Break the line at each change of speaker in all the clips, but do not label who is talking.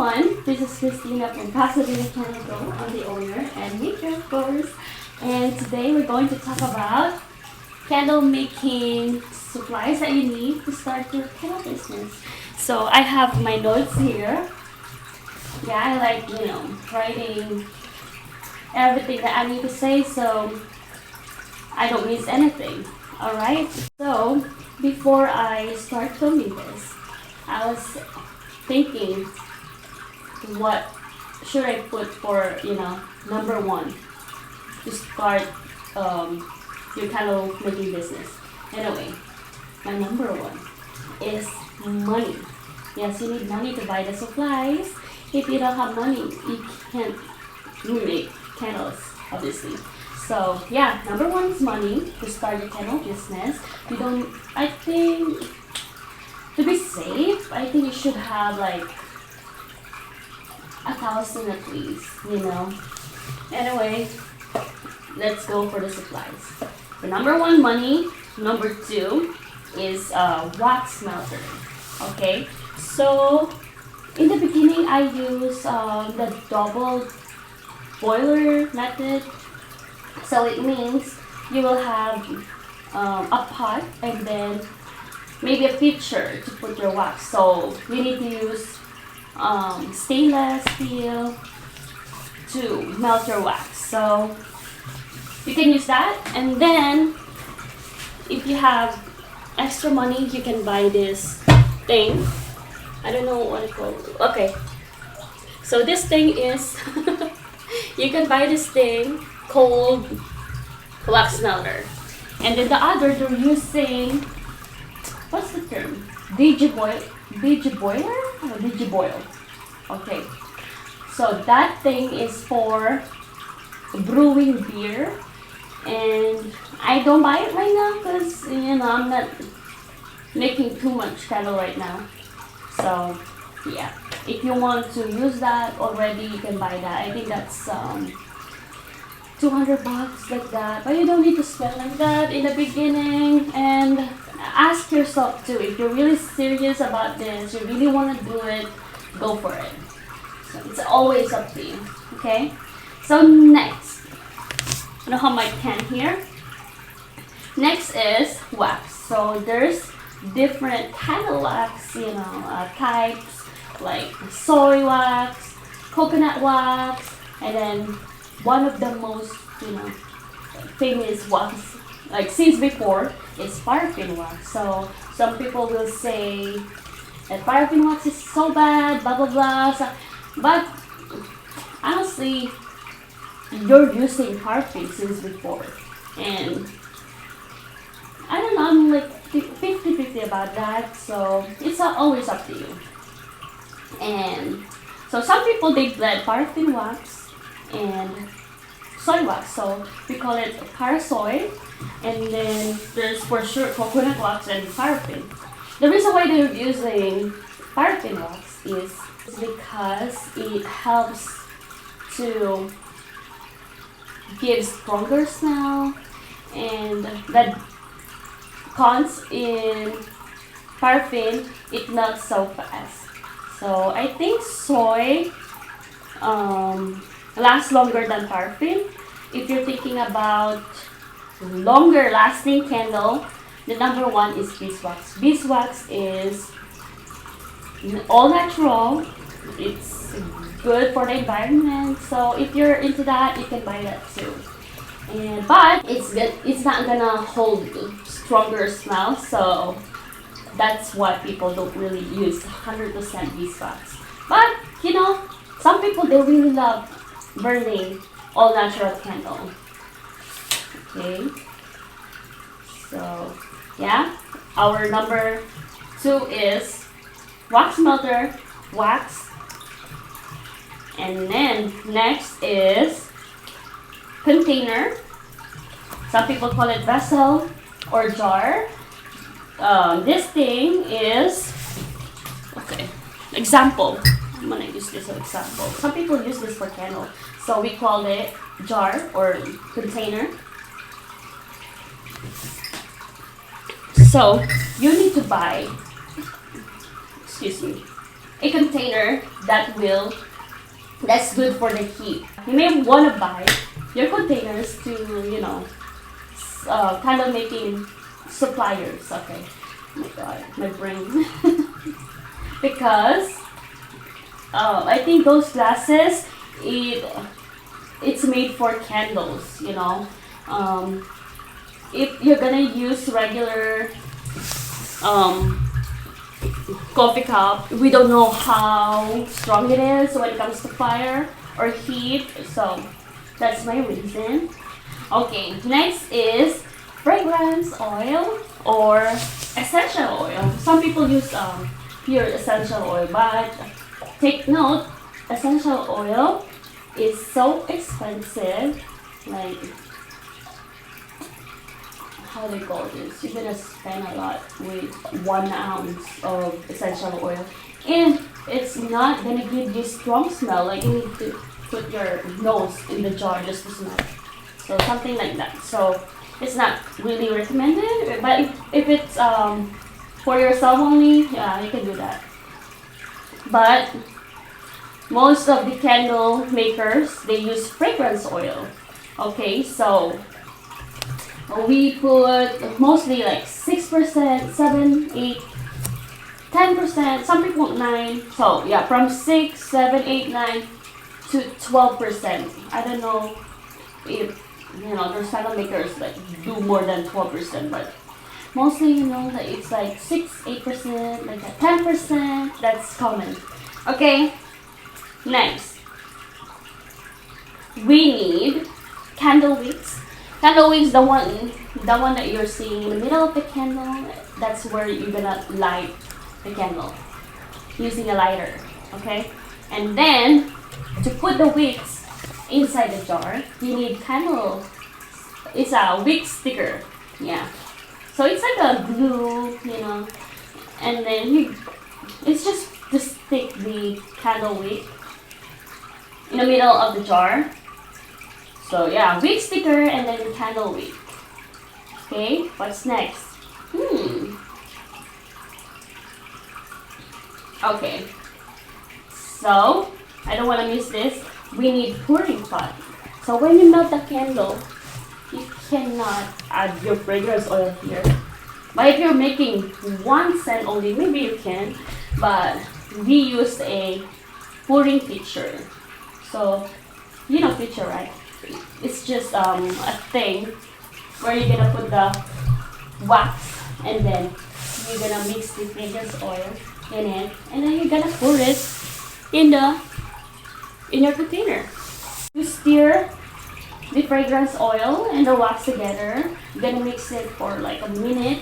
everyone, this is Christina from Pasadena Candle. I'm the owner and maker, of course. And today we're going to talk about candle making supplies that you need to start your candle business. So I have my notes here. Yeah, I like, writing everything that I need to say so I don't miss anything. Alright? So before I start filming this, I was thinking what should I put for, number one to start your candle making business. Anyway, my number one is money. Yes, you need money to buy the supplies. If you don't have money, you can't make candles, obviously. So yeah, number one is money to start your candle business. I think, to be safe, I think you should have like 1,000 at least, Anyway, let's go for the supplies. The number one, money. Number two is wax melter. Okay, so in the beginning I use the double boiler method. So it means you will have a pot and then maybe a pitcher to put your wax. So you need to use stainless steel to melt your wax. So you can use that, and then if you have extra money, you can buy this thing. I don't know what it's called. Okay, so this thing is you can buy this thing called wax melter, and then the other they're using, what's the term? Digiboiler or Digiboil. Okay, so that thing is for brewing beer, and I don't buy it right now because I'm not making too much candle right now. So yeah, if you want to use that already, you can buy that. I think that's $200 like that, but you don't need to spend like that in the beginning. And ask yourself too, if you're really serious about this, you really want to do it, go for it. So it's always up to you. Okay, so next, I don't have my pen here. Next is wax. So there's different candle wax, types like soy wax, coconut wax, and then one of the most, famous wax, like since before, is paraffin wax. So some people will say that paraffin wax is so bad, blah blah blah. But honestly, you're using paraffin since before, and I don't know, I'm like 50-50 about that. So it's always up to you. And so some people, they blend paraffin wax and soy wax, so we call it parasoy. And then there's for sure coconut wax and paraffin. The reason why they're using paraffin wax is because it helps to give stronger smell, and that cons in paraffin, it melts so fast. So I think soy lasts longer than paraffin. If you're thinking about longer lasting candle, the number one is beeswax. Beeswax is all natural. It's good for the environment. So if you're into that, you can buy that too. But it's not gonna hold stronger smell. So that's why people don't really use 100% beeswax. But some people, they really love burning all natural candle. Okay. So yeah, our number two is wax melter, wax. And then next is container. Some people call it vessel or jar. This thing is, okay, example. I'm gonna use this as an example. Some people use this for candle, so we call it jar or container. So you need to buy, excuse me, a container that's good for the heat. You may want to buy your containers to, kind of making suppliers. Okay. Oh my god, my brain. Because I think those glasses, it's made for candles, if you're gonna use regular coffee cup, we don't know how strong it is when it comes to fire or heat, so that's my reason. Okay, next is fragrance oil or essential oil. Some people use pure essential oil, but take note, essential oil is so expensive. Like, how they call this? You're gonna spend a lot with 1 ounce of essential oil, and it's not gonna give you strong smell. Like, you need to put your nose in the jar just to smell. So something like that. So it's not really recommended, but if it's for yourself only, yeah, you can do that. But most of the candle makers, they use fragrance oil. Okay, so we put mostly like 6%, 7, 8, 10%, some people 9. So yeah, from 6, 7, 8, 9 to 12%. I don't know if there's candle makers that do more than 12%, but mostly that it's like 6, 8%, like that 10%. That's common. Okay, next we need candle wicks. Candle wicks, the one that you're seeing in the middle of the candle. That's where you're gonna light the candle using a lighter. Okay, and then to put the wicks inside the jar, you need candle. It's a wick sticker. Yeah. So it's like a glue, and then it's just to stick the candle wick in the middle of the jar. So yeah, wick sticker and then the candle wick. Okay, what's next? Okay. So I don't want to miss this. We need pouring pot. So when you melt the candle, you cannot add your fragrance oil here. But if you're making 1 scent only, maybe you can. But we used a pouring pitcher. So, pitcher, right? It's just a thing where you're gonna put the wax and then you're gonna mix the fragrance oil in it, and then you're gonna pour it in your container. You stir the fragrance oil and the wax together. You're gonna mix it for like a minute.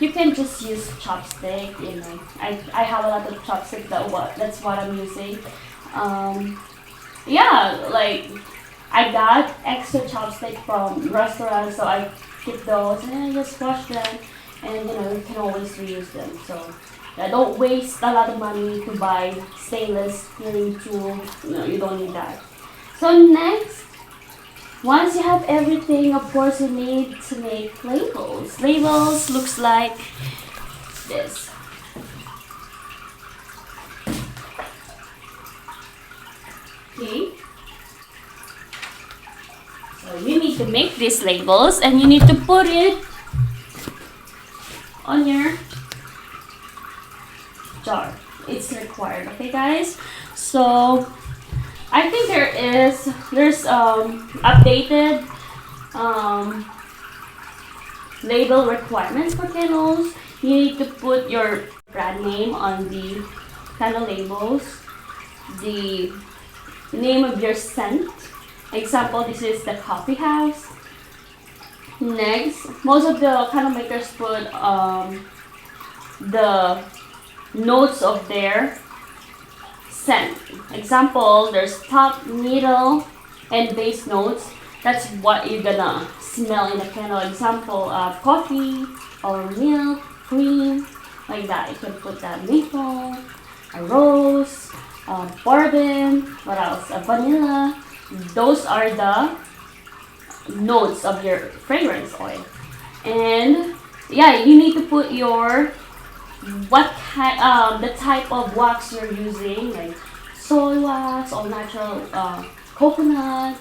You can just use chopstick. I have a lot of chopstick. That's what I'm using. Yeah, like I got extra chopstick from restaurants, so I keep those and I just wash them, and you can always reuse them. So don't waste a lot of money to buy stainless cleaning tool. You don't need that. So next, once you have everything, of course you need to make labels. Labels looks like this. Okay. So you need to make these labels and you need to put it on your jar. It's required, okay guys? So I think there's updated label requirements for candles. You need to put your brand name on the candle labels, the name of your scent. Example, this is the coffee house. Next, most of the candle makers put the notes of their scent. Example, there's top, middle, and base notes. That's what you're gonna smell in a candle. Example, coffee or milk, cream, like that. You can put that maple, a rose, bourbon, what else? A vanilla. Those are the notes of your fragrance oil. And yeah, you need to put your what kind, the type of wax you're using, like soy wax, all natural coconut,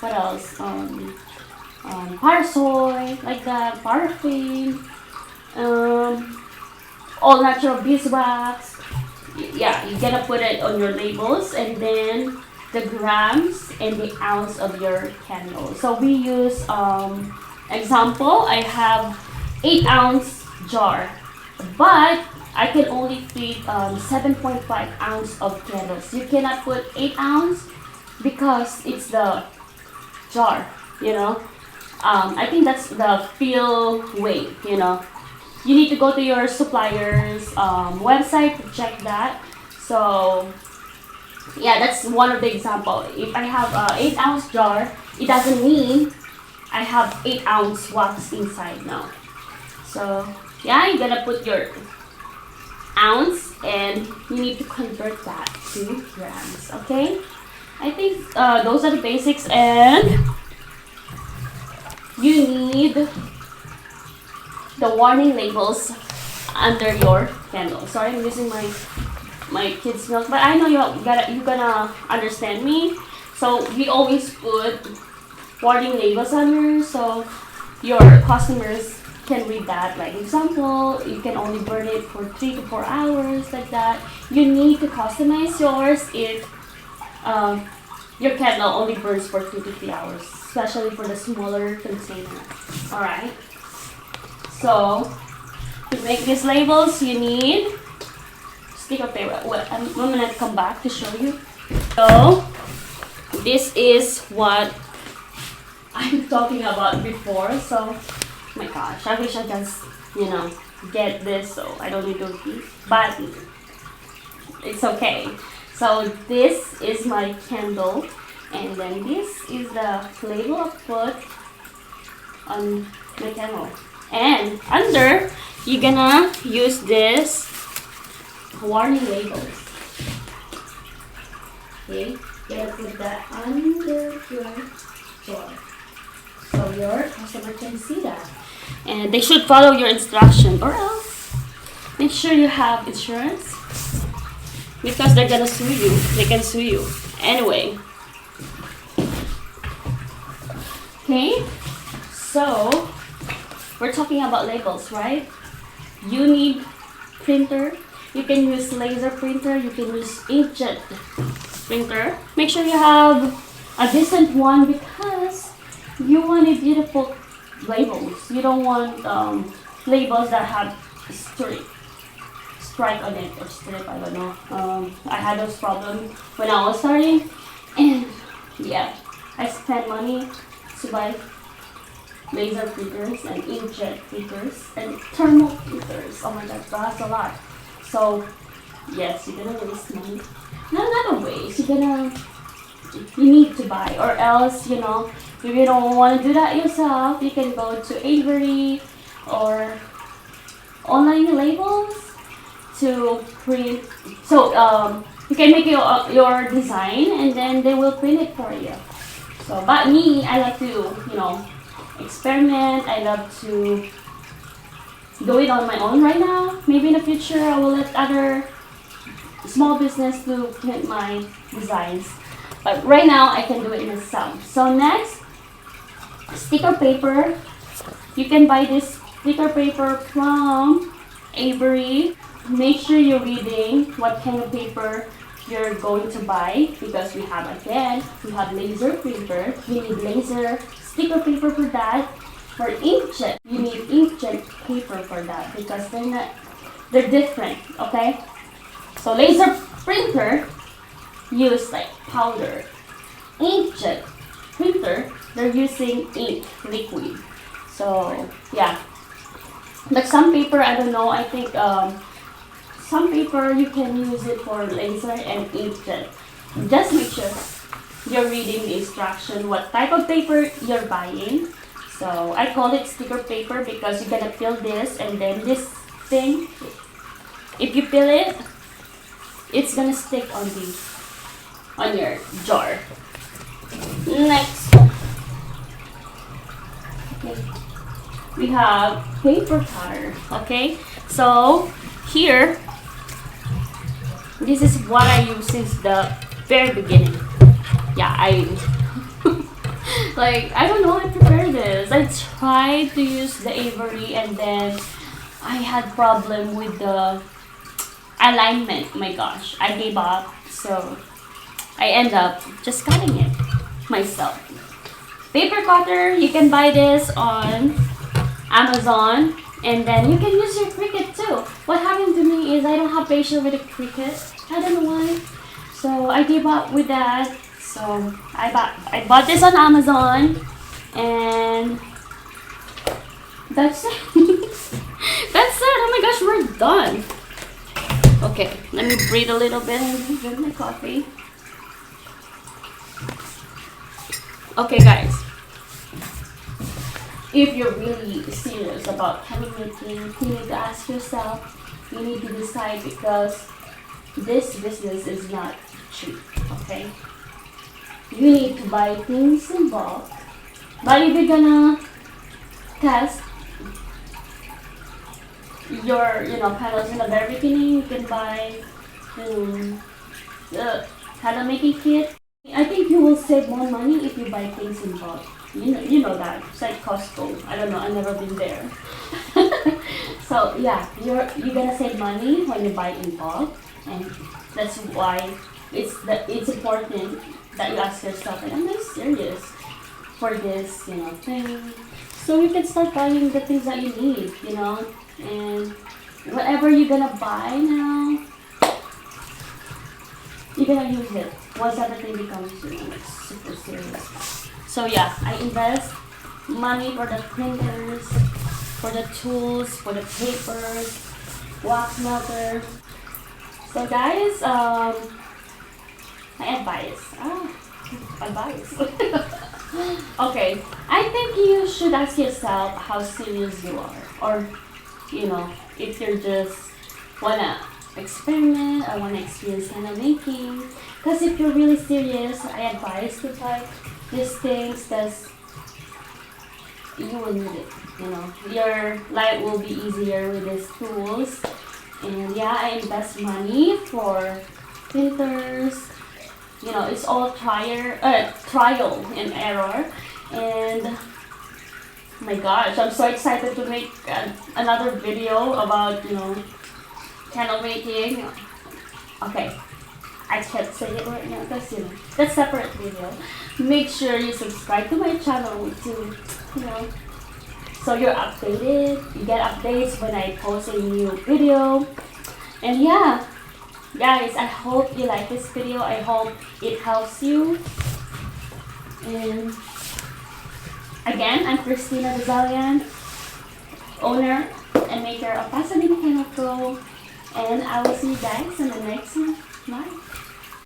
what else, parasoy, like that, paraffin, all natural beeswax. Yeah, you gotta put it on your labels, and then the grams and the ounce of your candle. So we use, example, I have 8-ounce jar, but I can only fit 7.5 ounce of candles. You cannot put 8 ounce because it's the jar, you know. I think that's the fill weight, you know. You need to go to your supplier's website to check that. So yeah, that's one of the example. If I have a 8-ounce jar, it doesn't mean I have 8-ounce wax inside now. So yeah, you're gonna put your ounce and you need to convert that to grams. Okay, I think those are the basics, and you need the warning labels under your candle. Sorry, I'm using my kids' milk, but I know you're gonna understand me. So we always put warning labels under, so your customers can read that. Like example, you can only burn it for 3 to 4 hours, like that. You need to customize yours if your candle only burns for 2 to 3 hours, especially for the smaller container. All right. So to make these labels, you need sticker paper. Well, I'm gonna come back to show you. So this is what I'm talking about before. So my gosh, I wish I just, you know, get this so I don't need to repeat, but it's okay. So this is my candle, and then this is the label I put on my candle. And under, you're gonna use this warning labels. Okay, you gotta put that under your door so your customer can see that. And they should follow your instruction, or else make sure you have insurance, because they're gonna sue you. They can sue you anyway. Okay, so we're talking about labels, right? You need printer. You can use laser printer. You can use inkjet printer. Make sure you have a decent one, because you want a beautiful labels. You don't want labels that have strike on it, or strip, I don't know. I had those problems when I was starting, and yeah, I spent money to buy laser printers and inkjet printers and thermal printers. Oh my god, that's a lot. So yes, you're gonna waste money. Not a waste. You need to buy, or else, you know, if you don't want to do that yourself, you can go to Avery or online labels to print. So you can make your design, and then they will print it for you. So, but me, I like to, you know, experiment. I love to do it on my own right now. Maybe in the future I will let other small business to print my designs, but right now I can do it myself. So next, sticker paper. You can buy this sticker paper from Avery. Make sure you're reading what kind of paper you're going to buy, because we have laser printer. You need laser sticker paper for that. For inkjet, you need inkjet paper for that, because they're different. Okay, so laser printer use like powder. Inkjet printer, they're using ink liquid. So yeah, but some paper, I don't know, I think some paper you can use it for laser and inkjet. Just make sure you're reading the instruction what type of paper you're buying. So I call it sticker paper because you're gonna peel this, and then this thing, if you peel it, it's gonna stick on your jar. Next, okay, we have paper cutter. Okay, so here, this is what I use since the very beginning. Yeah, I like, I don't know how to prepare this. I tried to use the Avery and then I had problem with the alignment. Oh my gosh, I gave up. So I end up just cutting it myself. Paper cutter, you can buy this on Amazon, and then you can use your Cricut too. What happened to me is I don't have patience with the Cricut. I don't know why. So I gave up with that. So I bought this on Amazon, and that's it. That's it. Oh my gosh, we're done. Okay, let me breathe a little bit and drink my coffee. Okay, guys. If you're really serious about candle making, you need to ask yourself, you need to decide, because this business is not cheap, okay? You need to buy things in bulk. But if you're gonna test your, candles in the very beginning, you can buy the candle making kit. I think you will save more money if you buy things in bulk. You know that. It's like Costco. I don't know. I've never been there. So yeah, you're gonna save money when you buy in bulk, and that's why it's important that you ask yourself, and am I serious for this thing? So you can start buying the things that you need, and whatever you're gonna buy now, you're gonna use it once everything becomes super serious. So yeah, I invest money for the printers, for the tools, for the papers, wax melter. So guys, my advice. Advice. Okay, I think you should ask yourself how serious you are, or if you're just wanna experiment or wanna experience candle making. Because if you're really serious, I advise to buy these things, because you will need it. Your life will be easier with these tools. And yeah, I invest money for printers. It's all trial and error. And oh my gosh, I'm so excited to make another video about candle making. Okay, I can't say it right now because that's separate video. Make sure you subscribe to my channel to so you're updated. You get updates when I post a new video. And yeah, guys, I hope you like this video. I hope it helps you. And again, I'm Christina Rizalian, owner and maker of Pasadena Candle Pro. And I will see you guys in the next one. Bye.